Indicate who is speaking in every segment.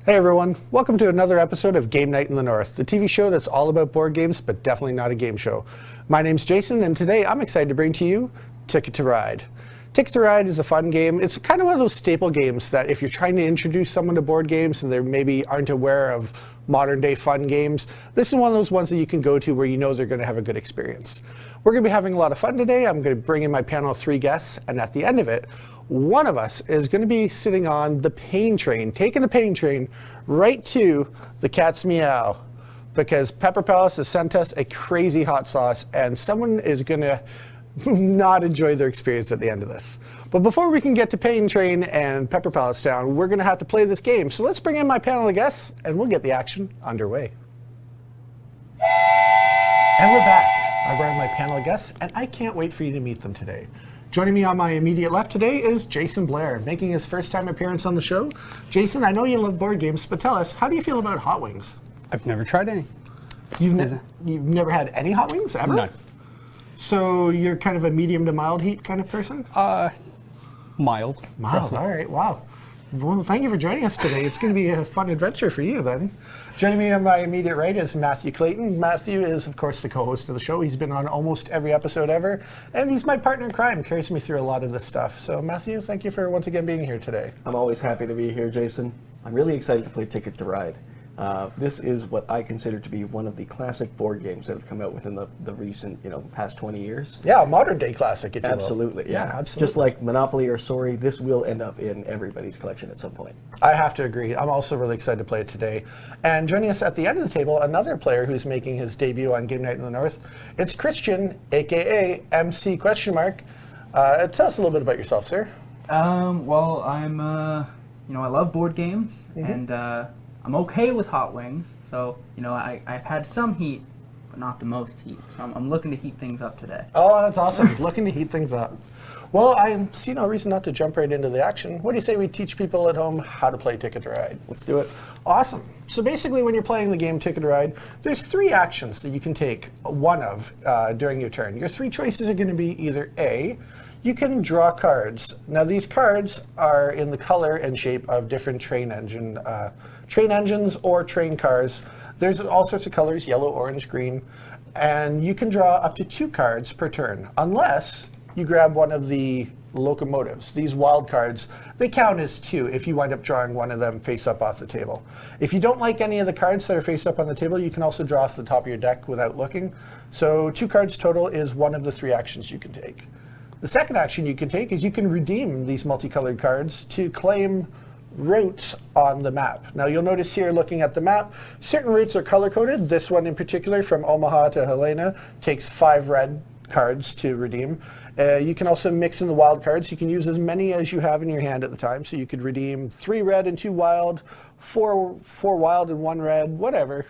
Speaker 1: Hey everyone, welcome to another episode of Game Night in the North, the TV show that's all about board games, but definitely not a game show. My name's Jason, and today I'm excited to bring to you Ticket to Ride. Ticket to Ride is a fun game. It's kind of one of those staple games that if you're trying to introduce someone to board games and they maybe aren't aware of modern day fun games, this is one of those ones that you can go to where you know they're going to have a good experience. We're going to be having a lot of fun today. I'm going to bring in my panel of 3 guests, and at the end of it, one of us is going to be sitting on the pain train, taking the pain train right to the cat's meow, because Pepper Palace has sent us a crazy hot sauce, and someone is going to not enjoy their experience at the end of this. But before we can get to Pain Train and Pepper Palace Town, we're going to have to play this game. So let's bring in my panel of guests, and we'll get the action underway. And we're back. I brought in my panel of guests, and I can't wait for you to meet them today. Joining me on my immediate left today is Jason Blair, making his first time appearance on the show. Jason, I know you love board games, but tell us, how do you feel about hot wings?
Speaker 2: I've never tried any.
Speaker 1: You've never had any hot wings, ever?
Speaker 2: No.
Speaker 1: So you're kind of a medium to mild heat kind of person?
Speaker 2: Mild.
Speaker 1: Mild, all right, wow. Well, thank you for joining us today. It's going to be a fun adventure for you then. Joining me on my immediate right is Matthew Clayton. Matthew is, of course, the co-host of the show. He's been on almost every episode ever, and he's my partner in crime, carries me through a lot of this stuff. So Matthew, thank you for once again being here today.
Speaker 3: I'm always happy to be here, Jason. I'm really excited to play Ticket to Ride. This is what I consider to be one of the classic board games that have come out within the recent, past 20 years.
Speaker 1: Yeah, a modern day classic, if you will.
Speaker 3: Absolutely, yeah.
Speaker 1: Absolutely.
Speaker 3: Just like Monopoly or Sorry, this will end up in everybody's collection at some point.
Speaker 1: I have to agree. I'm also really excited to play it today. And joining us at the end of the table, another player who's making his debut on Game Night in the North. It's Christian, aka MC question mark. Tell us a little bit about yourself, sir.
Speaker 4: Well, I'm, I love board games, and I'm okay with hot wings. So, I've had some heat, but not the most heat. So I'm looking to heat things up today.
Speaker 1: Oh, that's awesome. Looking to heat things up. Well, I see no reason not to jump right into the action. What do you say we teach people at home how to play Ticket to Ride?
Speaker 3: Let's do it.
Speaker 1: Awesome. So basically, when you're playing the game Ticket to Ride, there's 3 actions that you can take one of during your turn. Your 3 choices are going to be either A, you can draw cards. Now, these cards are in the color and shape of different train engines or train cars. There's all sorts of colors, yellow, orange, green, and you can draw up to 2 cards per turn, unless you grab one of the locomotives. These wild cards, they count as 2 if you wind up drawing one of them face up off the table. If you don't like any of the cards that are face up on the table, you can also draw off the top of your deck without looking. So 2 cards total is one of the 3 actions you can take. The second action you can take is you can redeem these multicolored cards to claim routes on the map. Now you'll notice here, looking at the map, certain routes are color-coded. This one in particular, from Omaha to Helena, takes 5 red cards to redeem. You can also mix in the wild cards. You can use as many as you have in your hand at the time. So you could redeem 3 red and 2 wild, 4 wild and 1 red, whatever,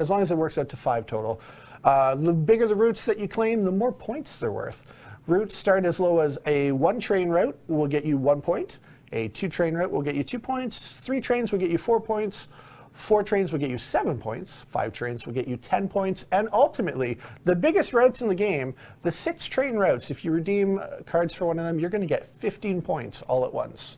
Speaker 1: as long as it works out to 5 total. The bigger the routes that you claim, the more points they're worth. Routes start as low as a 1 train route will get you 1 point. A 2 train route will get you 2 points. 3 trains will get you 4 points. 4 trains will get you 7 points. 5 trains will get you 10 points. And ultimately, the biggest routes in the game, the 6 train routes, if you redeem cards for one of them, you're going to get 15 points all at once.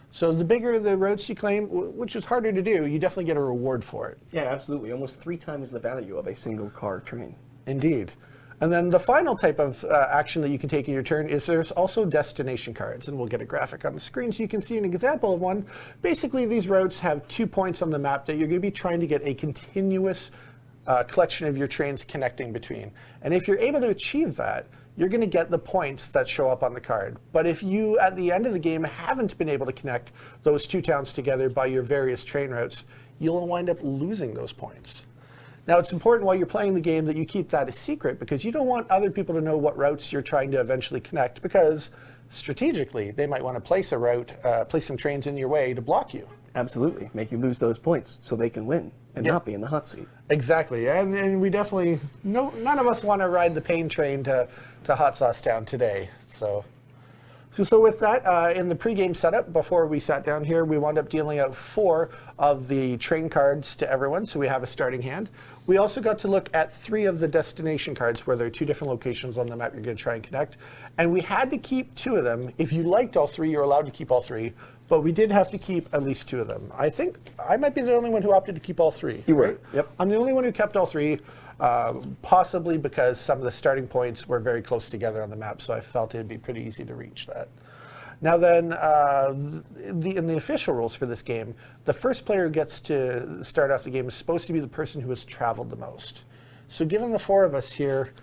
Speaker 1: So the bigger the routes you claim, which is harder to do, you definitely get a reward for it.
Speaker 3: Yeah, absolutely. Almost 3 times the value of a single car train.
Speaker 1: Indeed. And then the final type of action that you can take in your turn is there's also destination cards, and we'll get a graphic on the screen so you can see an example of one. Basically, these routes have 2 points on the map that you're going to be trying to get a continuous collection of your trains connecting between. And if you're able to achieve that, you're going to get the points that show up on the card. But if you, at the end of the game, haven't been able to connect those 2 towns together by your various train routes, you'll wind up losing those points. Now, it's important while you're playing the game that you keep that a secret, because you don't want other people to know what routes you're trying to eventually connect, because strategically, they might want to place a route, place some trains in your way to block you.
Speaker 3: Absolutely. Make you lose those points so they can win and not be in the hot seat.
Speaker 1: Exactly. And we definitely, none of us want to ride the pain train to Hot Sauce Town today. So with that, in the pregame setup, before we sat down here, we wound up dealing out 4 of the train cards to everyone, so we have a starting hand. We also got to look at 3 of the destination cards, where there are 2 different locations on the map you're going to try and connect. And we had to keep 2 of them. If you liked all 3, you're allowed to keep all 3. but we did have to keep at least 2 of them. I think I might be the only one who opted to keep all 3.
Speaker 3: You were,
Speaker 1: right?
Speaker 3: yep.
Speaker 1: I'm the only one who kept all 3, possibly because some of the starting points were very close together on the map, so I felt it'd be pretty easy to reach that. Now then, in the official rules for this game, the first player who gets to start off the game is supposed to be the person who has traveled the most. So given the 4 of us here,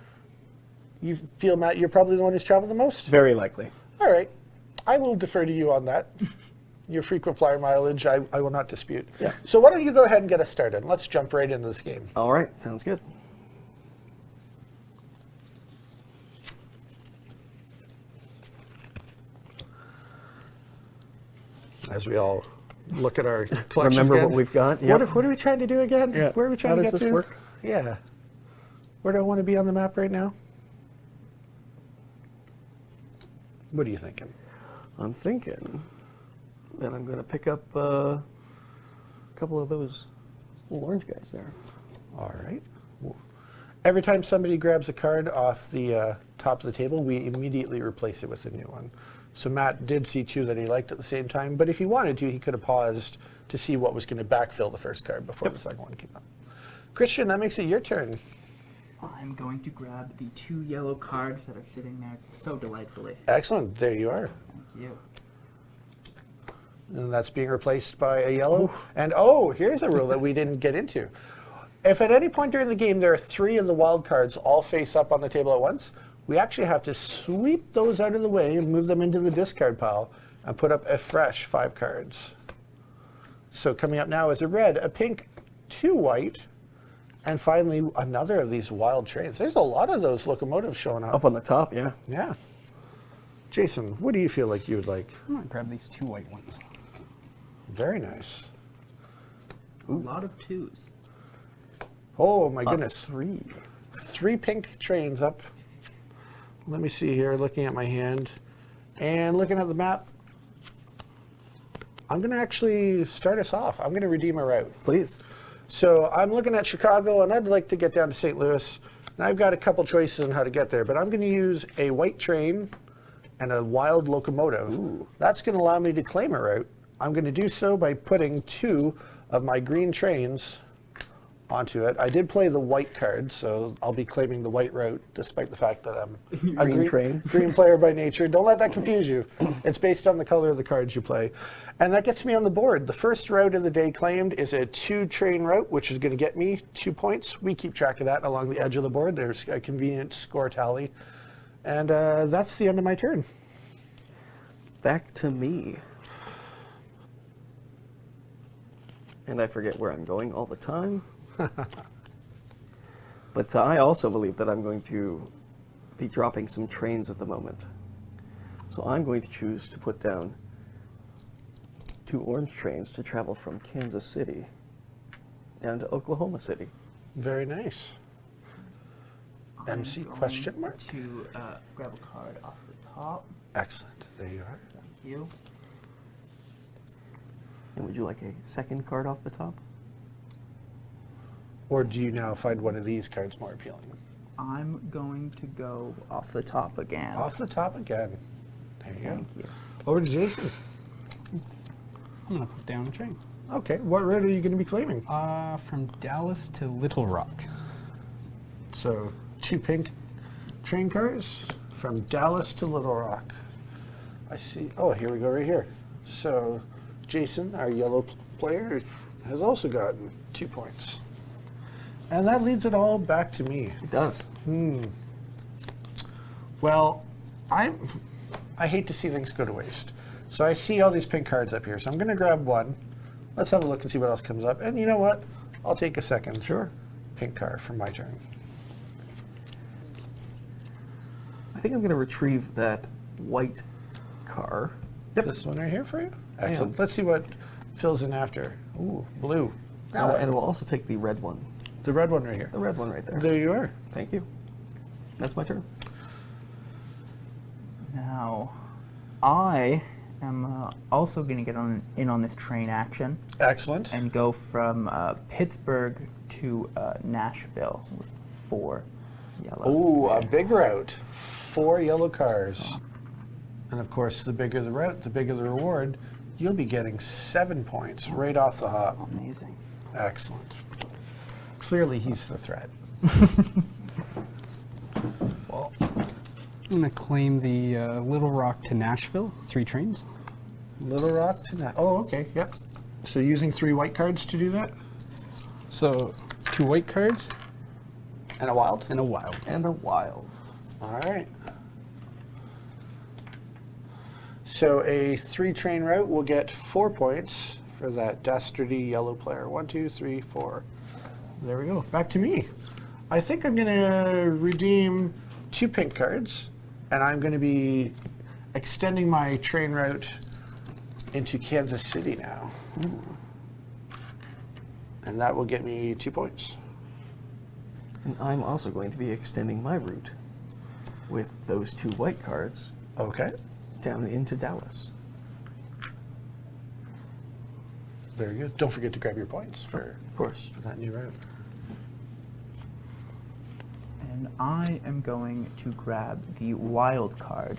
Speaker 1: you feel, Matt, you're probably the one who's traveled the most?
Speaker 3: Very likely.
Speaker 1: All right. I will defer to you on that. Your frequent flyer mileage, I will not dispute.
Speaker 3: Yeah.
Speaker 1: So why don't you go ahead and get us started? Let's jump right into this game.
Speaker 3: All right, sounds good.
Speaker 1: As we all look at our collections
Speaker 3: Remember
Speaker 1: again.
Speaker 3: what we've got?
Speaker 1: What,
Speaker 3: Yep.
Speaker 1: what are we trying to do again?
Speaker 3: Yeah.
Speaker 1: Where are we trying
Speaker 3: How
Speaker 1: to
Speaker 3: does
Speaker 1: get
Speaker 3: this
Speaker 1: to?
Speaker 3: work?
Speaker 1: Yeah. Where do I want to be on the map right now? What are you thinking?
Speaker 3: I'm thinking that I'm going to pick up a couple of those little orange guys there.
Speaker 1: All right. Every time somebody grabs a card off the top of the table, we immediately replace it with a new one. So Matt did see 2 that he liked at the same time, but if he wanted to, he could have paused to see what was going to backfill the first card before the second one came up. Christian, that makes it your turn.
Speaker 4: I'm going to grab the 2 yellow cards that are sitting there so delightfully.
Speaker 1: Excellent. There you are.
Speaker 4: Thank you.
Speaker 1: And that's being replaced by a yellow. And oh, here's a rule that we didn't get into. If at any point during the game there are 3 of the wild cards all face up on the table at once, we actually have to sweep those out of the way and move them into the discard pile and put up a fresh 5 cards. So coming up now is a red, a pink, 2 white, and finally another of these wild trains. There's a lot of those locomotives showing up.
Speaker 3: Up on the top, yeah.
Speaker 1: Yeah. Jason, what do you feel like you would like?
Speaker 2: I'm gonna grab these 2 white ones.
Speaker 1: Very nice.
Speaker 4: A lot of 2s.
Speaker 1: Oh my goodness.
Speaker 3: 3.
Speaker 1: 3 pink trains up. Let me see here, looking at my hand. And looking at the map, I'm going to actually start us off. I'm going to redeem a route.
Speaker 3: Please.
Speaker 1: So I'm looking at Chicago, and I'd like to get down to St. Louis. And I've got a couple choices on how to get there, but I'm going to use a white train and a wild locomotive.
Speaker 3: Ooh.
Speaker 1: That's going to allow me to claim a route. I'm going to do so by putting 2 of my green trains onto it. I did play the white card, so I'll be claiming the white route, despite the fact that I'm a green player by nature. Don't let that confuse you. It's based on the color of the cards you play. And that gets me on the board. The first route of the day claimed is a 2-train route, which is going to get me 2 points. We keep track of that along the edge of the board. There's a convenient score tally. And that's the end of my turn.
Speaker 3: Back to me. And I forget where I'm going all the time. But I also believe that I'm going to be dropping some trains at the moment. So I'm going to choose to put down 2 orange trains to travel from Kansas City down to Oklahoma City.
Speaker 1: Very nice. MC
Speaker 4: I'm
Speaker 1: question
Speaker 4: going
Speaker 1: mark?
Speaker 4: to grab a card off the top.
Speaker 1: Excellent. There you are.
Speaker 4: Thank you.
Speaker 3: And would you like a second card off the top?
Speaker 1: Or do you now find one of these cards more appealing?
Speaker 4: I'm going to go off the top again.
Speaker 1: Off the top again. There you
Speaker 4: Thank
Speaker 1: go.
Speaker 4: you.
Speaker 1: Over to Jason.
Speaker 2: I'm gonna put down a train.
Speaker 1: Okay, what route are you going to be claiming?
Speaker 2: From Dallas to Little Rock.
Speaker 1: So 2 pink train cars from Dallas to Little Rock. I see. Oh, here we go right here. So Jason, our yellow player, has also gotten 2 points. And that leads it all back to me.
Speaker 3: It does.
Speaker 1: Well, I hate to see things go to waste. So I see all these pink cards up here. So I'm going to grab one. Let's have a look and see what else comes up. And you know what? I'll take a second.
Speaker 3: Sure.
Speaker 1: Pink card for my turn.
Speaker 3: I think I'm going to retrieve that white car. Yep.
Speaker 1: This one right here for you?
Speaker 3: I am.
Speaker 1: Excellent. Let's see what fills in after. Ooh, blue. Now
Speaker 3: And we'll also take the red one.
Speaker 1: the red one right here.
Speaker 3: The red one right there.
Speaker 1: There you are.
Speaker 3: Thank you. That's my turn.
Speaker 4: Now, I am also going to get in on this train action
Speaker 1: Excellent.
Speaker 4: and go from Pittsburgh to Nashville with 4 yellow.
Speaker 1: Ooh, a big route. 4 yellow cars. And of course, the bigger the route, the bigger the reward. You'll be getting 7 points right off the hop.
Speaker 4: Amazing.
Speaker 1: Excellent. Clearly, he's the threat.
Speaker 2: Well, I'm going to claim the Little Rock to Nashville, 3 trains.
Speaker 1: Little Rock to that. Oh, okay. Yep. So using 3 white cards to do that,
Speaker 2: So 2 white cards
Speaker 1: and a wild.
Speaker 2: and a wild.
Speaker 3: And a wild.
Speaker 1: All right. So a 3 train route will get 4 points for that dastardly yellow player. 1, 2, 3, 4. There we go. Back to me. I think I'm going to redeem 2 pink cards, and I'm going to be extending my train route into Kansas City now. And that will get me 2 points.
Speaker 3: And I'm also going to be extending my route with those 2 white cards
Speaker 1: Okay.
Speaker 3: down into Dallas.
Speaker 1: Very good. Don't forget to grab your points for
Speaker 3: Of course.
Speaker 1: that new route.
Speaker 4: And I am going to grab the wild card.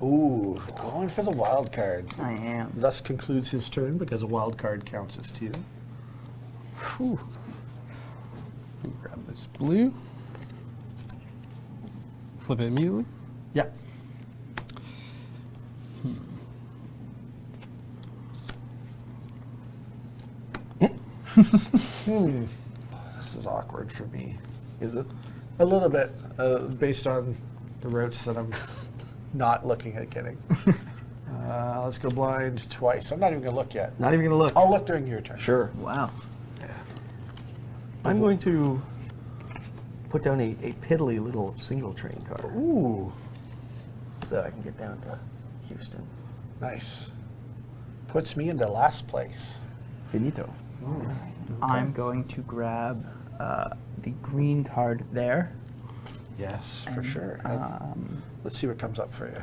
Speaker 1: Ooh, going for the wild card.
Speaker 4: I am.
Speaker 1: Thus concludes his turn because a wild card counts as 2.
Speaker 2: Whew. Let me grab this blue. Flip it immediately.
Speaker 1: Yeah. This is awkward for me.
Speaker 3: Is it?
Speaker 1: A little bit, based on the routes that I'm not looking at getting. Let's go blind twice. I'm not even going to look yet.
Speaker 3: Not even going to look.
Speaker 1: I'll look during your turn.
Speaker 3: Sure.
Speaker 4: Wow.
Speaker 3: I'm going to put down a piddly little single train card
Speaker 1: Ooh,
Speaker 3: so I can get down to Houston.
Speaker 1: nice. Puts me into last place.
Speaker 3: Finito.
Speaker 4: I'm going to grab the green card there.
Speaker 1: Yes, for
Speaker 4: And,
Speaker 1: sure.
Speaker 4: Um,
Speaker 1: Let's see what comes up for you.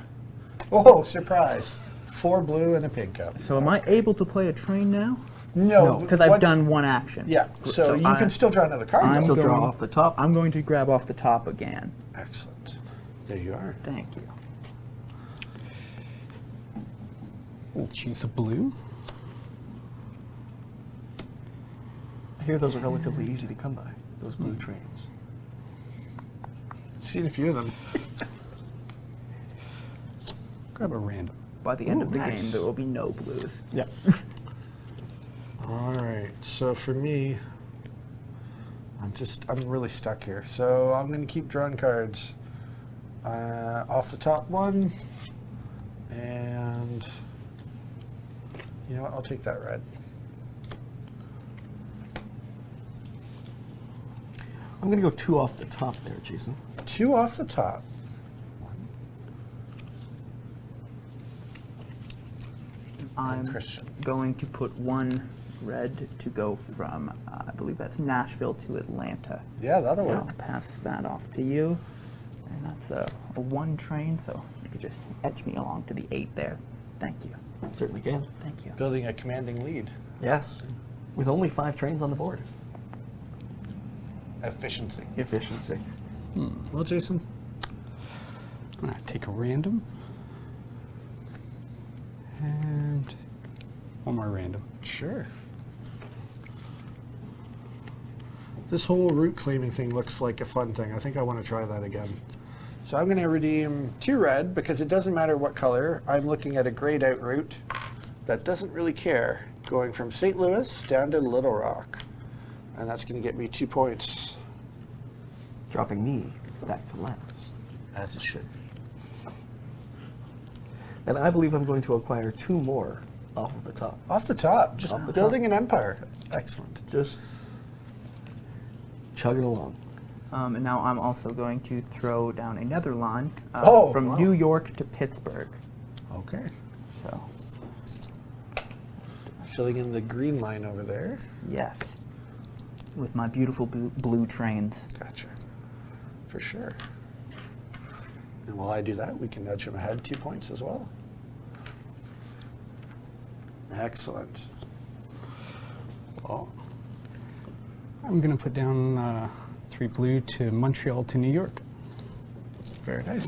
Speaker 1: Oh, surprise. 4 blue and a pink up.
Speaker 4: so am I able to play a train now?
Speaker 1: No,
Speaker 4: Because I've
Speaker 1: once-
Speaker 4: done one action.
Speaker 1: Yeah, so you
Speaker 4: I-
Speaker 1: can still draw another card.
Speaker 4: I'm
Speaker 1: though.
Speaker 3: Still draw
Speaker 4: going-
Speaker 3: off the top.
Speaker 4: I'm going to grab off the top again.
Speaker 1: Excellent. There you are.
Speaker 4: Thank you.
Speaker 2: We'll choose a blue.
Speaker 3: I hear those are relatively easy to come by, those blue trains.
Speaker 1: Seen a few of them.
Speaker 2: Grab a random.
Speaker 4: By the end
Speaker 1: Ooh,
Speaker 4: of the
Speaker 1: nice.
Speaker 4: game, there will be no blues.
Speaker 3: Yeah.
Speaker 1: All right, so for me, I'm really stuck here. So I'm going to keep drawing cards. Off the top one, and you know what, I'll take that red.
Speaker 3: I'm going to go 2 off the top there, Jason.
Speaker 1: 2 off the top.
Speaker 4: I'm
Speaker 1: Christian.
Speaker 4: going to put 1 red to go from, I believe that's Nashville to Atlanta.
Speaker 1: Yeah, that'll
Speaker 4: I'll
Speaker 1: work.
Speaker 4: pass that off to you. And that's a 1 train, so you could just etch me along to the 8 there. Thank you.
Speaker 3: Certainly can.
Speaker 4: Thank you.
Speaker 1: Building a commanding lead.
Speaker 3: Yes. With only 5 trains on the board.
Speaker 1: Efficiency.
Speaker 3: Efficiency.
Speaker 1: Well, Jason,
Speaker 2: I'm going to take a random. And 1 more random.
Speaker 1: sure. This whole route claiming thing looks like a fun thing. I think I want to try that again. So I'm going to redeem 2 red because it doesn't matter what color. I'm looking at a grayed out route that doesn't really care, going from St. Louis down to Little Rock. And that's going to get me 2 points,
Speaker 3: Dropping me back to Lance.
Speaker 1: as it should be.
Speaker 3: And I believe I'm going to acquire 2 more off of the top.
Speaker 1: Off the top, just
Speaker 3: Off the
Speaker 1: building an empire. Excellent.
Speaker 3: Just chugging along.
Speaker 4: And now I'm also going to throw down another line from
Speaker 1: wow.
Speaker 4: New York to Pittsburgh.
Speaker 1: Okay.
Speaker 4: So,
Speaker 1: Filling in the green line over there.
Speaker 4: yes. With my beautiful blue trains.
Speaker 1: Gotcha. For sure. And while I do that, we can nudge him ahead 2 points as well. Excellent. Well,
Speaker 2: I'm going to put down 3 blue to Montreal to New York.
Speaker 1: very nice.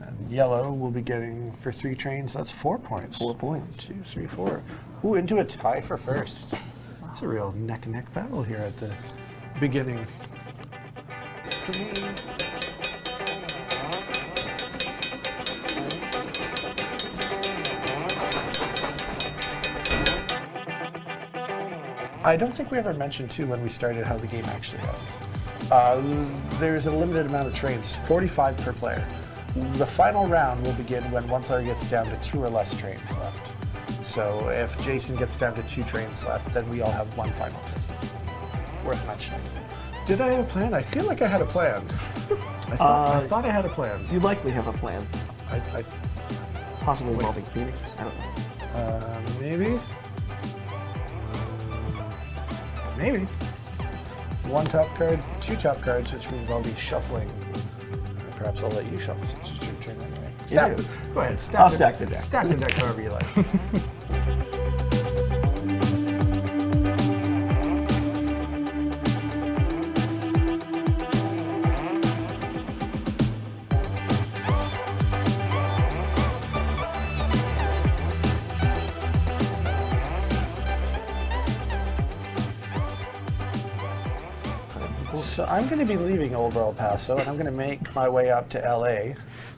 Speaker 1: And yellow will be getting, for 3 trains, that's 4 points.
Speaker 3: 4 points.
Speaker 1: 2, 3, 4. Ooh, into a tie for first. It's a real neck-and-neck battle here at the beginning. For me. I don't think we ever mentioned, too, when we started how the game actually ends. There's a limited amount of trains, 45 per player. The final round will begin when one player gets down to 2 or less trains left. So if Jason gets down to 2 trains left, then we all have 1 final turn. Worth mentioning. Did I have a plan? I feel like I had a plan. I thought I had a plan.
Speaker 3: You likely have a plan.
Speaker 1: I
Speaker 3: Possibly involving Phoenix. I don't know.
Speaker 1: maybe. Maybe. 1 top card, 2 top cards, which means I'll be shuffling. Perhaps I'll let you shuffle since it's your turn anyway. Stack.
Speaker 3: is.
Speaker 1: Go ahead. Stack
Speaker 3: I'll stack the deck.
Speaker 1: Stack the deck however you like. So I'm going to be leaving Old El Paso, and I'm going to make my way up to LA.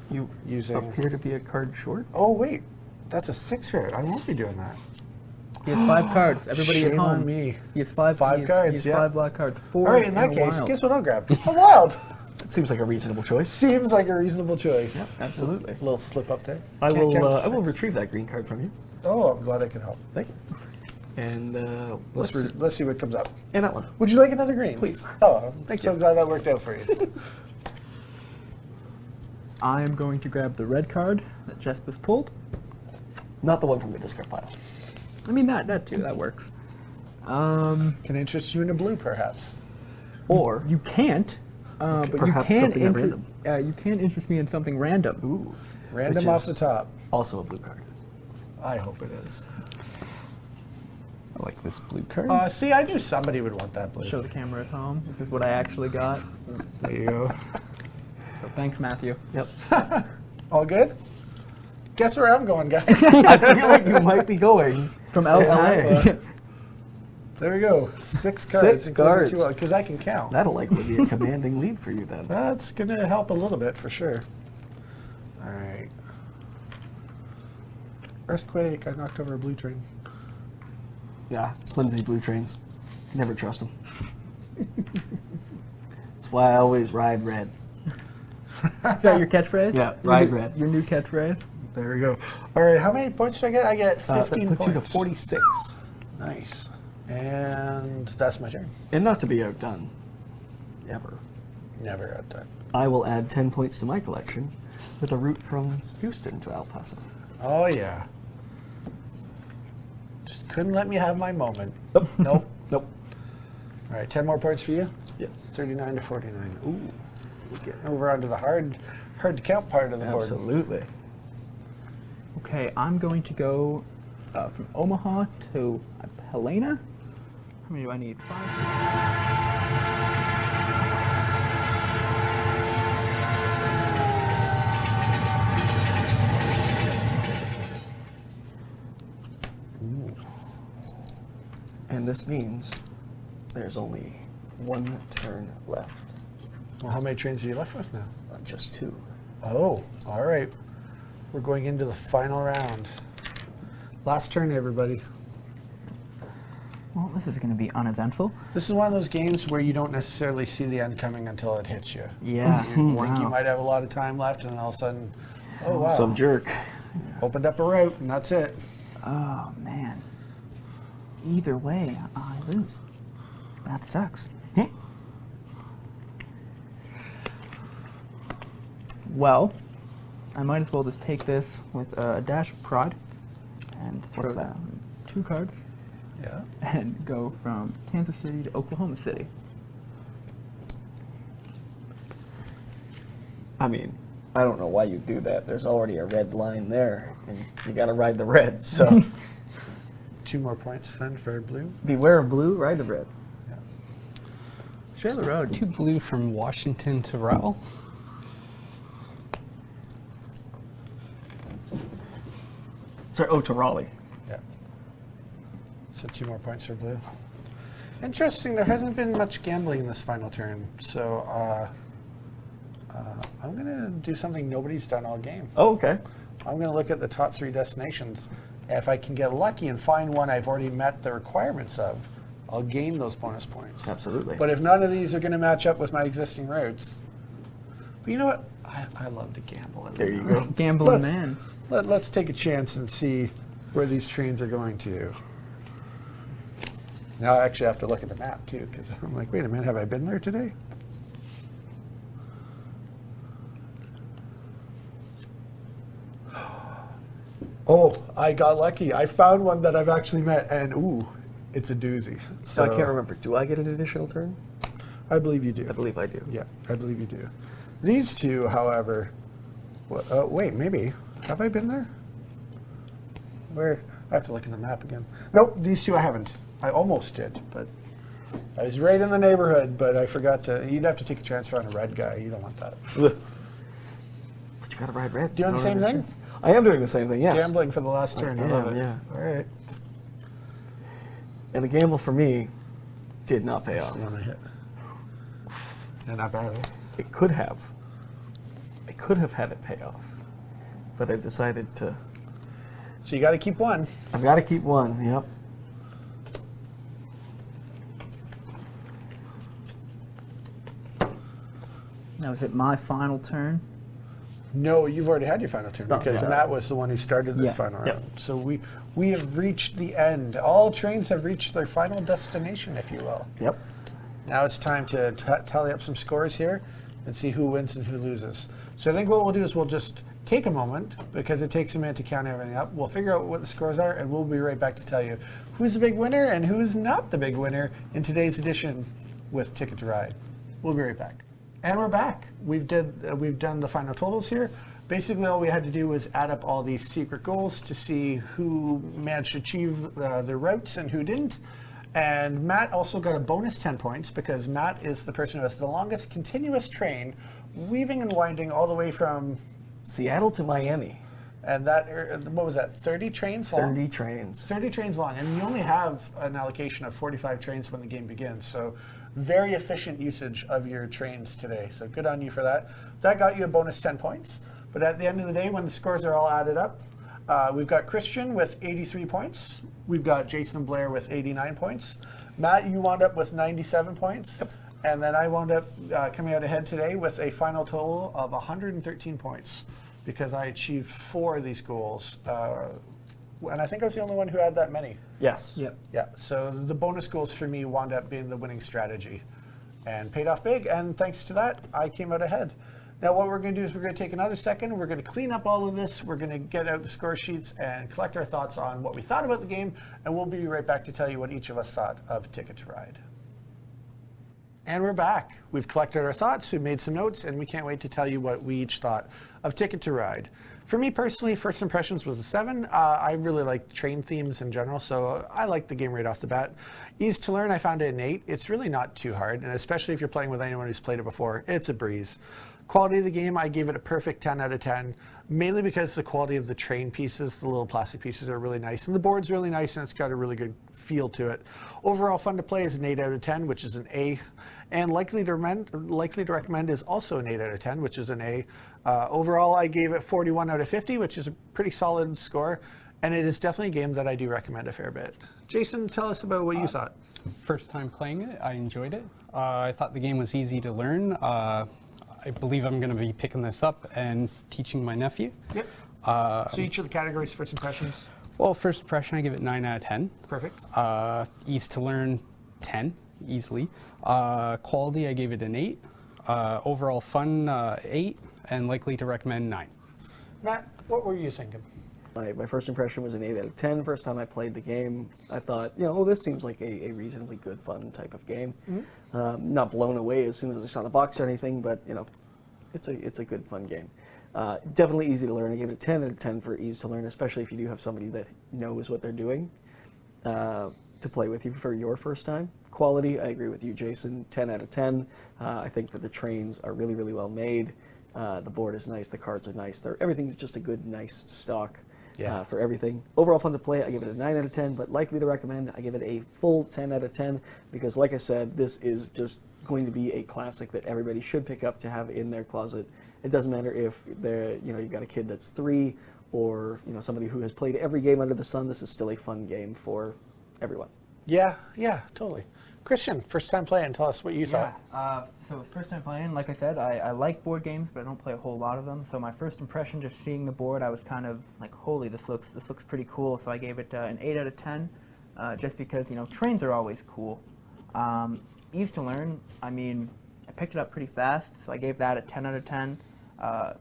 Speaker 3: You
Speaker 1: using.
Speaker 3: appear to be a card short.
Speaker 1: Oh wait, that's a 6-card. I won't be doing that.
Speaker 4: He has 5 cards. Everybody
Speaker 1: Shame
Speaker 4: at home.
Speaker 1: on me.
Speaker 4: He has 5
Speaker 1: 5 cards,
Speaker 4: He has
Speaker 1: yeah.
Speaker 4: 5 black cards. 4.
Speaker 1: All right, in that
Speaker 4: and a
Speaker 1: case,
Speaker 4: wild.
Speaker 1: guess what I'll grab? A wild.
Speaker 3: That seems like a reasonable choice.
Speaker 1: Seems like a reasonable choice.
Speaker 3: Yep, absolutely.
Speaker 1: Little slip up there.
Speaker 3: I
Speaker 1: Can't
Speaker 3: will.
Speaker 1: count to
Speaker 3: I will
Speaker 1: 6.
Speaker 3: retrieve that green card from you.
Speaker 1: Oh, I'm glad I could help.
Speaker 3: Thank you. And
Speaker 1: Let's see what comes up.
Speaker 3: and that one.
Speaker 1: Would you like another green?
Speaker 3: Please.
Speaker 1: Oh, I'm
Speaker 3: Thank
Speaker 1: so
Speaker 3: you.
Speaker 1: glad that worked out for you.
Speaker 4: I am going to grab the red card that Jespis pulled.
Speaker 3: Not the one from the discard pile.
Speaker 4: I mean that too. That works.
Speaker 1: Can I interest you in a blue, perhaps?
Speaker 3: Or
Speaker 4: You can't. But you
Speaker 3: perhaps
Speaker 4: can
Speaker 3: something at random.
Speaker 4: you can interest me in something random.
Speaker 3: ooh,
Speaker 1: Random
Speaker 3: which
Speaker 1: off
Speaker 3: is
Speaker 1: the top.
Speaker 3: Also a blue card.
Speaker 1: I hope it is.
Speaker 2: I like this blue card.
Speaker 1: See, I knew somebody would want that blue.
Speaker 4: Show the camera at home. This is what I actually got.
Speaker 1: There you go.
Speaker 4: So thanks, Matthew.
Speaker 3: Yep.
Speaker 1: All good? Guess where I'm going, guys.
Speaker 3: I feel like you might be going
Speaker 4: From
Speaker 3: to
Speaker 4: El
Speaker 3: LA.
Speaker 4: Paso.
Speaker 1: There we go. 6 cards.
Speaker 3: 6 cards.
Speaker 1: Because I can count.
Speaker 3: That'll likely be a commanding lead for you then.
Speaker 1: That's going to help a little bit for sure. All right. Earthquake. I knocked over a blue train.
Speaker 3: Yeah, flimsy blue trains. Never trust them. That's why I always ride red.
Speaker 4: Is that your catchphrase?
Speaker 3: Yeah,
Speaker 4: Your
Speaker 3: ride
Speaker 4: new-
Speaker 3: red.
Speaker 4: Your new catchphrase?
Speaker 1: There we go. All right. How many points do I get? I get 15
Speaker 3: That puts
Speaker 1: points.
Speaker 3: you to 46.
Speaker 1: Nice. And that's my turn.
Speaker 3: And not to be outdone, ever,
Speaker 1: Never outdone.
Speaker 3: I will add 10 points to my collection with a route from Houston to El Paso.
Speaker 1: Oh, yeah. Just couldn't let me have my moment.
Speaker 3: Nope.
Speaker 1: Nope.
Speaker 3: Nope.
Speaker 1: All right, 10 more points for you.
Speaker 3: Yes.
Speaker 1: 39 to 49. Ooh, we're getting over onto the hard to count part of the board.
Speaker 3: Absolutely.
Speaker 4: Okay, I'm going to go from Omaha to Helena. How many do I need? 5.
Speaker 3: And this means there's only 1 turn left.
Speaker 1: Well, how many trains are you left with now?
Speaker 3: Just 2.
Speaker 1: Oh, all right. We're going into the final round. Last turn, everybody.
Speaker 4: Well, this is going to be uneventful.
Speaker 1: This is one of those games where you don't necessarily see the end coming until it hits you.
Speaker 4: Yeah.
Speaker 1: You think you might have a lot of time left, and then all of a sudden, oh wow,
Speaker 3: Some jerk.
Speaker 1: opened up a route, and that's it.
Speaker 4: Oh, man. Either way, I lose. That sucks. Well, I might as well just take this with a dash of pride and
Speaker 3: What's
Speaker 4: throw
Speaker 3: that?
Speaker 4: down 2 cards
Speaker 1: Yeah.
Speaker 4: and go from Kansas City to Oklahoma City.
Speaker 3: I mean, I don't know why you do that. There's already a red line there, and you got to ride the red. So
Speaker 1: 2 more points then for blue.
Speaker 3: beware of blue, ride the red.
Speaker 4: Share the road.
Speaker 2: 2 blue from Washington to Rowell.
Speaker 3: Sorry, oh, to Raleigh.
Speaker 1: Yeah. So 2 more points for blue. Interesting, there hasn't been much gambling in this final turn, so I'm going to do something nobody's done all game.
Speaker 3: Oh, okay.
Speaker 1: I'm going to look at the top 3 destinations. If I can get lucky and find one I've already met the requirements of, I'll gain those bonus points.
Speaker 3: Absolutely.
Speaker 1: But if none of these are going to match up with my existing routes, but you know what? I love to gamble.
Speaker 3: There you go.
Speaker 4: Gambling man.
Speaker 1: Let's take a chance and see where these trains are going to. Now I actually have to look at the map too, because I'm like, wait a minute, have I been there today? Oh, I got lucky. I found one that I've actually met, and ooh, it's a doozy.
Speaker 3: So I can't remember. Do I get an additional turn?
Speaker 1: I believe you do.
Speaker 3: I believe I do.
Speaker 1: Yeah, I believe you do. These two, however, wait, maybe. Have I been there? Where? I have to look at the map again. Nope, these two I haven't. I almost did, but I was right in the neighborhood, but I forgot to. You'd have to take a transfer on a red guy. You don't want that.
Speaker 3: But you got to ride red.
Speaker 1: Doing the same thing?
Speaker 3: I am doing the same thing, yes.
Speaker 1: Gambling for the last turn. I love it.
Speaker 3: Yeah.
Speaker 1: All right.
Speaker 3: And the gamble for me did not pay off.
Speaker 1: That's the one I hit. Yeah, not bad, eh?
Speaker 3: It could have. I could have had it pay off. But I decided to.
Speaker 1: So you got to keep one.
Speaker 3: I've got to keep one, yep.
Speaker 4: Now is it my final turn?
Speaker 1: No, you've already had your final turn
Speaker 4: Oh,
Speaker 1: because
Speaker 4: yeah.
Speaker 1: Matt was the one who started this
Speaker 4: Yeah.
Speaker 1: final round.
Speaker 3: Yep.
Speaker 1: So we have reached the end. All trains have reached their final destination, if you will.
Speaker 3: Yep.
Speaker 1: Now it's time to tally up some scores here and see who wins and who loses. So I think what we'll do is we'll just take a moment because it takes a minute to count everything up. We'll figure out what the scores are and we'll be right back to tell you who's the big winner and who's not the big winner in today's edition with Ticket to Ride. We'll be right back. And we're back. We've done the final totals here. Basically, all we had to do was add up all these secret goals to see who managed to achieve their routes and who didn't. And Matt also got a bonus 10 points because Matt is the person who has the longest continuous train weaving and winding all the way from,
Speaker 3: Seattle to Miami.
Speaker 1: and that, what was that, 30 trains long?
Speaker 3: 30 trains.
Speaker 1: 30 trains long, and you only have an allocation of 45 trains when the game begins, so very efficient usage of your trains today, so good on you for that. That got you a bonus 10 points, but at the end of the day, when the scores are all added up, we've got Christian with 83 points, we've got Jason Blair with 89 points, Matt, you wound up with 97 points, and then I wound up coming out ahead today with a final total of 113 points, because I achieved 4 of these goals, and I think I was the only one who had that many.
Speaker 3: Yes.
Speaker 4: Yep.
Speaker 1: Yeah, so the bonus goals for me wound up being the winning strategy and paid off big, and thanks to that, I came out ahead. Now what we're going to do is we're going to take another second, we're going to clean up all of this, we're going to get out the score sheets and collect our thoughts on what we thought about the game, and we'll be right back to tell you what each of us thought of Ticket to Ride. And we're back. We've collected our thoughts, we've made some notes, and we can't wait to tell you what we each thought of Ticket to Ride. For me personally, first impressions was a 7. I really like train themes in general, so I liked the game right off the bat. Ease to learn, I found it an 8. It's really not too hard, and especially if you're playing with anyone who's played it before, it's a breeze. Quality of the game, I gave it a perfect 10 out of 10, mainly because the quality of the train pieces, the little plastic pieces, are really nice, and the board's really nice, and it's got a really good feel to it. Overall fun to play is an 8 out of 10, which is an A. And likely to recommend is also an 8 out of 10, which is an A. Overall, I gave it 41 out of 50, which is a pretty solid score. And it is definitely a game that I do recommend a fair bit. Jason, tell us about what you thought.
Speaker 2: First time playing it, I enjoyed it. I thought the game was easy to learn. I believe I'm going to be picking this up and teaching my nephew.
Speaker 1: Yep. So each of the categories, first impressions?
Speaker 2: Well, first impression, I give it 9 out of 10.
Speaker 1: Perfect.
Speaker 2: Ease to learn, 10, easily. Quality, I gave it an 8. Overall fun, 8. And likely to recommend, 9.
Speaker 1: Matt, what were you thinking?
Speaker 3: My first impression was an 8 out of 10. First time I played the game, I thought, oh, this seems like a reasonably good, fun type of game. Mm-hmm. Not blown away as soon as I saw the box or anything, but it's a good, fun game. Definitely easy to learn. I gave it a 10 out of 10 for ease to learn, especially if you do have somebody that knows what they're doing to play with you for your first time. Quality, I agree with you, Jason. 10 out of 10. I think that the trains are really, really well made. The board is nice. The cards are nice. Everything's just a good, nice stock.
Speaker 1: Yeah.
Speaker 3: for everything. Overall fun to play, I give it a 9 out of 10, but likely to recommend, I give it a full 10 out of 10 because, like I said, this is just going to be a classic that everybody should pick up to have in their closet. It doesn't matter if you've got a kid that's 3 or somebody who has played every game under the sun. This is still a fun game for everyone.
Speaker 1: Yeah, totally. Christian, first time playing. Tell us what you thought.
Speaker 4: So first time playing, like I said, I like board games, but I don't play a whole lot of them. So my first impression, just seeing the board, I was kind of like, holy, this looks pretty cool. So I gave it an 8 out of 10, just because trains are always cool. Ease to learn, I mean, I picked it up pretty fast, so I gave that a 10 out of 10.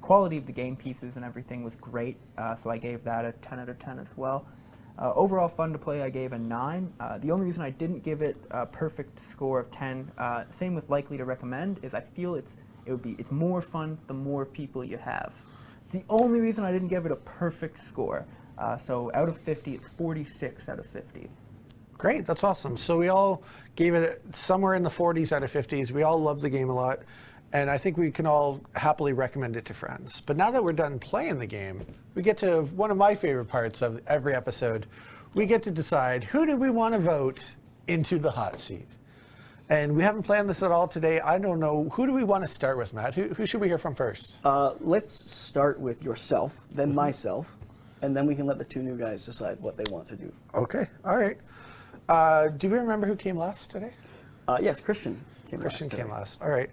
Speaker 4: Quality of the game pieces and everything was great, so I gave that a 10 out of 10 as well. Overall fun to play, I gave a 9. The only reason I didn't give it a perfect score of 10, same with likely to recommend, is I feel it's more fun the more people you have. The only reason I didn't give it a perfect score. So out of 50, it's 46 out of 50.
Speaker 1: Great, that's awesome. So we all gave it somewhere in the 40s out of 50s. We all love the game a lot, and I think we can all happily recommend it to friends. But now that we're done playing the game, we get to one of my favorite parts of every episode. We get to decide, who do we want to vote into the hot seat? And we haven't planned this at all today. I don't know. Who do we want to start with, Matt? Who should we hear from first?
Speaker 3: Let's start with yourself, then myself, and then we can let the 2 new guys decide what they want to do.
Speaker 1: Okay, all right. Do we remember who came last today?
Speaker 3: Yes, Christian came
Speaker 1: last. All right.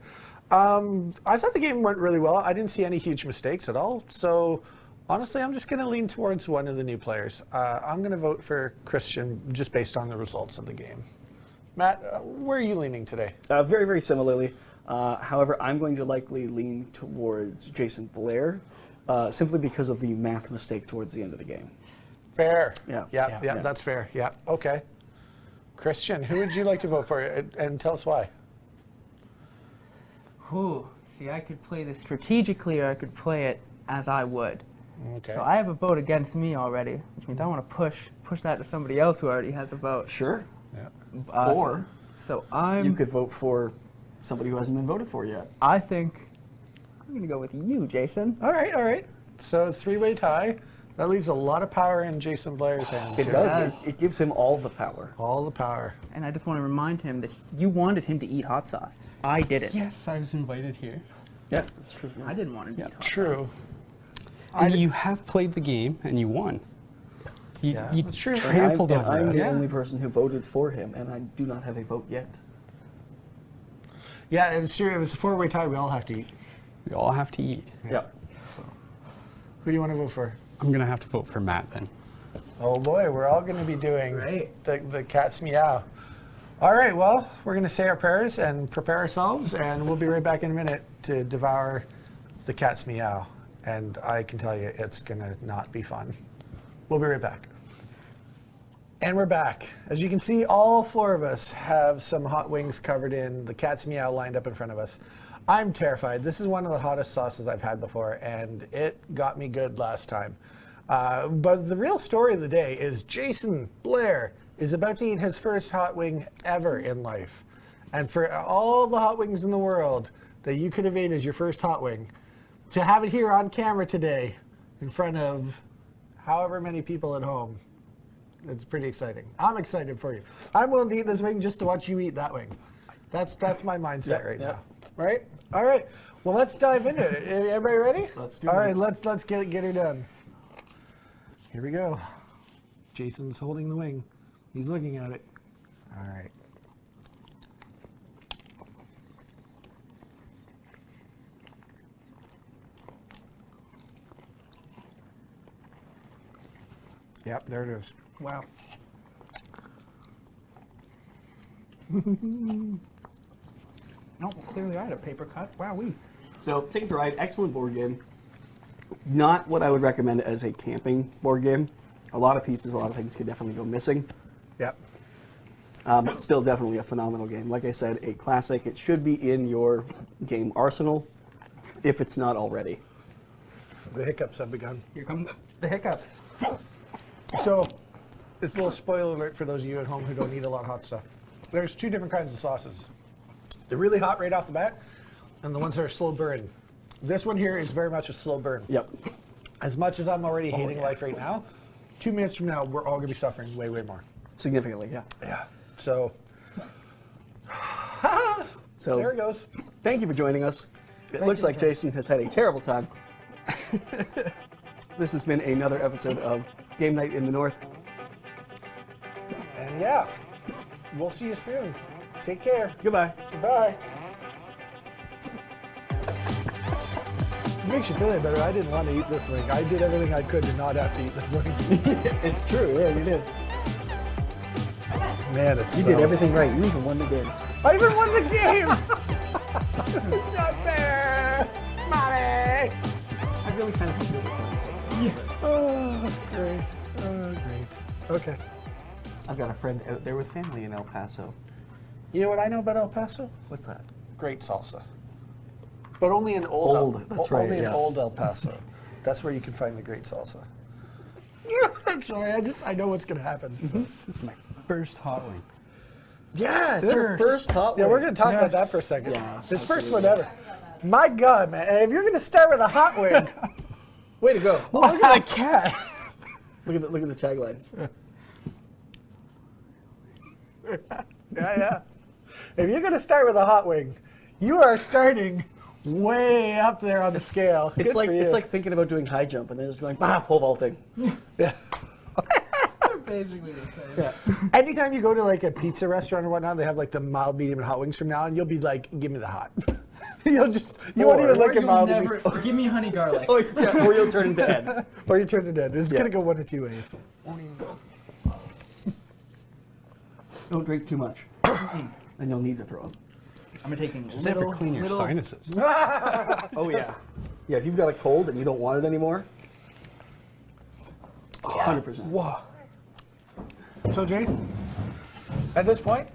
Speaker 1: I thought the game went really well. I didn't see any huge mistakes at all. So honestly, I'm just going to lean towards one of the new players. I'm going to vote for Christian just based on the results of the game. Matt, where are you leaning today?
Speaker 3: Very, very similarly. However, I'm going to likely lean towards Jason Blair, simply because of the math mistake towards the end of the game.
Speaker 1: Fair.
Speaker 3: Yeah,
Speaker 1: That's fair. Yeah, okay. Christian, who would you like to vote for, and tell us why?
Speaker 4: See, I could play this strategically, or I could play it as I would.
Speaker 1: Okay.
Speaker 4: So I have a vote against me already, which means I want to push that to somebody else who already has a vote.
Speaker 3: Sure.
Speaker 1: Yeah.
Speaker 3: Or
Speaker 4: so
Speaker 3: you could vote for somebody who hasn't been voted for yet.
Speaker 4: I think I'm going to go with you, Jason.
Speaker 1: All right. So 3-way tie. That leaves a lot of power in Jason Blair's hands.
Speaker 3: It
Speaker 1: here.
Speaker 3: does. It gives him all the power.
Speaker 1: All the power.
Speaker 4: And I just want to remind him that you wanted him to eat hot sauce. I didn't.
Speaker 2: Yes, I was invited here.
Speaker 3: Yeah, that's true.
Speaker 4: I didn't want him to eat hot sauce.
Speaker 1: True.
Speaker 2: And you have played the game, and you won. You
Speaker 1: that's true.
Speaker 2: trampled over
Speaker 3: I'm
Speaker 2: us.
Speaker 3: the only person who voted for him, and I do not have a vote yet.
Speaker 1: Yeah, it's true. If it's a 4-way tie, we all have to eat.
Speaker 2: We all have to eat.
Speaker 3: Yeah.
Speaker 1: Who do you want to vote for?
Speaker 2: I'm going to have to vote for Matt then.
Speaker 1: Oh boy, we're all going to be doing
Speaker 4: Great.
Speaker 1: the cat's meow. All right, well, we're going to say our prayers and prepare ourselves, and we'll be right back in a minute to devour the cat's meow. And I can tell you, it's going to not be fun. We'll be right back. And we're back. As you can see, all 4 of us have some hot wings covered in the cat's meow lined up in front of us. I'm terrified. This is one of the hottest sauces I've had before, and it got me good last time. But the real story of the day is Jason Blair is about to eat his first hot wing ever in life. And for all the hot wings in the world that you could have ate as your first hot wing, to have it here on camera today in front of however many people at home, it's pretty exciting. I'm excited for you. I'm willing to eat this wing just to watch you eat that wing. That's my mindset right now. Right? All right. Well, let's dive into it. Everybody ready?
Speaker 3: Let's do
Speaker 1: All
Speaker 3: it.
Speaker 1: right, let's get her done. Here we go. Jason's holding the wing. He's looking at it. All right. Yep, there it is.
Speaker 4: Wow. No, clearly I had a paper cut. Wow,
Speaker 3: So, Ticket to Ride, excellent board game. Not what I would recommend as a camping board game. A lot of pieces, a lot of things could definitely go missing.
Speaker 1: Yep.
Speaker 3: But still definitely a phenomenal game. Like I said, a classic. It should be in your game arsenal, if it's not already.
Speaker 1: The hiccups have begun.
Speaker 4: Here come the hiccups.
Speaker 1: So, it's a little spoiler alert for those of you at home who don't eat a lot of hot stuff. There's 2 different kinds of sauces. They're really hot right off the bat, and the ones that are slow burn. This one here is very much a slow burn.
Speaker 3: Yep.
Speaker 1: as much as I'm already hating life right now, 2 minutes from now, we're all going to be suffering way, way more.
Speaker 3: Significantly, yeah.
Speaker 1: Yeah. So,
Speaker 3: So
Speaker 1: there it goes.
Speaker 3: thank you for joining us. It looks
Speaker 1: you,
Speaker 3: like
Speaker 1: friends.
Speaker 3: Jason has had a terrible time. This has been another episode of Game Night in the North.
Speaker 1: And yeah, we'll see you soon. Take care.
Speaker 3: Goodbye.
Speaker 1: Goodbye. It makes you feel any better. I didn't want to eat this wing. I did everything I could to not have to eat this wing.
Speaker 3: It's true, yeah, you did.
Speaker 1: Man, it
Speaker 3: You
Speaker 1: smells.
Speaker 3: did everything right. You even won the game.
Speaker 1: I even won the game! It's not fair! Mommy!
Speaker 3: I really kind of feel it.
Speaker 1: Oh, great. Oh, great. Okay.
Speaker 3: I've got a friend out there with family in El Paso.
Speaker 1: You know what I know about El Paso?
Speaker 3: What's that?
Speaker 1: Great salsa. But only in old
Speaker 3: That's right,
Speaker 1: only in
Speaker 3: yeah.
Speaker 1: old El Paso. That's where you can find the great salsa. I'm sorry, I know what's gonna happen. So.
Speaker 2: This is my first hot wing.
Speaker 3: Yeah,
Speaker 1: This
Speaker 3: first hot
Speaker 1: Yeah,
Speaker 3: wing.
Speaker 1: we're gonna talk about
Speaker 2: Yes.
Speaker 1: that for a second.
Speaker 3: Yeah,
Speaker 1: This first one ever. My God, man! And if you're gonna start with a hot wing,
Speaker 3: Way to go.
Speaker 2: Look at that cat.
Speaker 3: Look at the tagline.
Speaker 1: yeah. If you're gonna start with a hot wing, you are starting way up there on the scale.
Speaker 3: It's
Speaker 1: Good
Speaker 3: like
Speaker 1: for you.
Speaker 3: it's like thinking about doing high jump and then just going pole vaulting.
Speaker 1: Yeah.
Speaker 4: Basically the same.
Speaker 3: Yeah.
Speaker 1: Anytime you go to like a pizza restaurant or whatnot, they have like the mild, medium, and hot wings from now on. You'll be like, "Give me the hot." You won't even look at mild,
Speaker 4: Never, give me honey garlic.
Speaker 3: Oh, yeah, or you'll turn into Ed.
Speaker 1: or you turn it dead. It's
Speaker 3: Yeah.
Speaker 1: gonna go one of two ways.
Speaker 3: Don't drink too much, and you'll need to throw up.
Speaker 4: I'm taking
Speaker 2: Just have to
Speaker 4: little,
Speaker 2: clean your
Speaker 4: little.
Speaker 2: sinuses.
Speaker 3: Oh yeah. Yeah, if you've got a cold and you don't want it anymore, 100%.
Speaker 2: Whoa.
Speaker 1: So, Jay, at this point,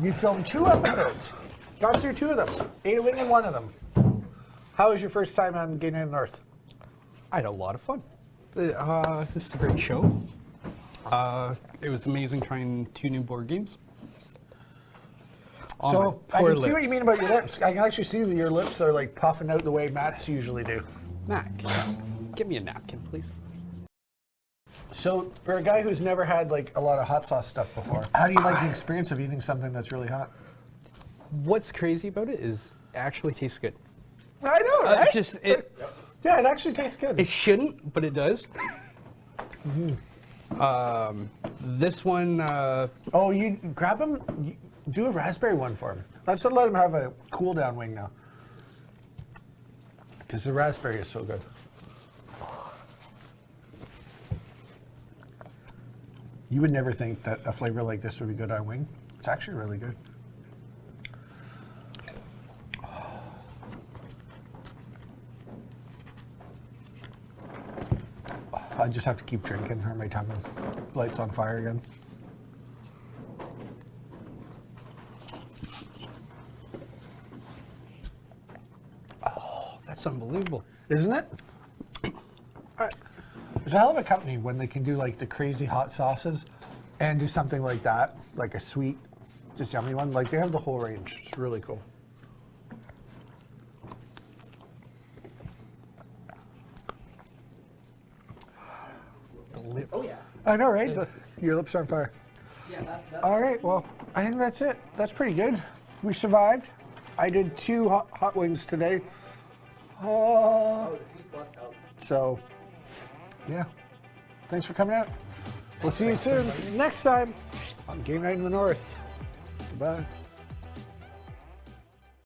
Speaker 1: you filmed 2 episodes. Got through 2 of them. Ate a wing in 1 of them. How was your first time on Game Night in the North?
Speaker 2: I had a lot of fun. This is a great show. It was amazing trying 2 new board games. On
Speaker 1: So
Speaker 2: my
Speaker 1: I
Speaker 2: poor
Speaker 1: can see what you
Speaker 2: lips.
Speaker 1: mean about your lips. I can actually see that your lips are like puffing out the way Matt's usually do.
Speaker 2: Mac, give me a napkin, please.
Speaker 1: So for a guy who's never had like a lot of hot sauce stuff before, how do you like the experience of eating something that's really hot?
Speaker 2: What's crazy about it is it actually tastes good.
Speaker 1: I know, right? Yeah, it actually tastes good.
Speaker 2: It shouldn't, but it does. This one,
Speaker 1: Oh, you grab him. Do a raspberry one for him. Let's let him have a cool down wing now, because the raspberry is so good. You would never think that a flavor like this would be good on wing. It's actually really good. I just have to keep drinking or my tongue lights on fire again.
Speaker 2: that's unbelievable.
Speaker 1: Isn't it? There's a hell of a company when they can do like the crazy hot sauces and do something like that, like a sweet, just yummy one. Like they have the whole range. It's really cool.
Speaker 2: The lips.
Speaker 4: Oh yeah.
Speaker 1: I know, right? Your lips are on fire.
Speaker 4: Yeah, that's
Speaker 1: All right, well, I think that's it. That's pretty good. We survived. I did 2 hot wings today. So, yeah. Thanks for coming out. We'll see you soon next time on Game Night in the North. Goodbye.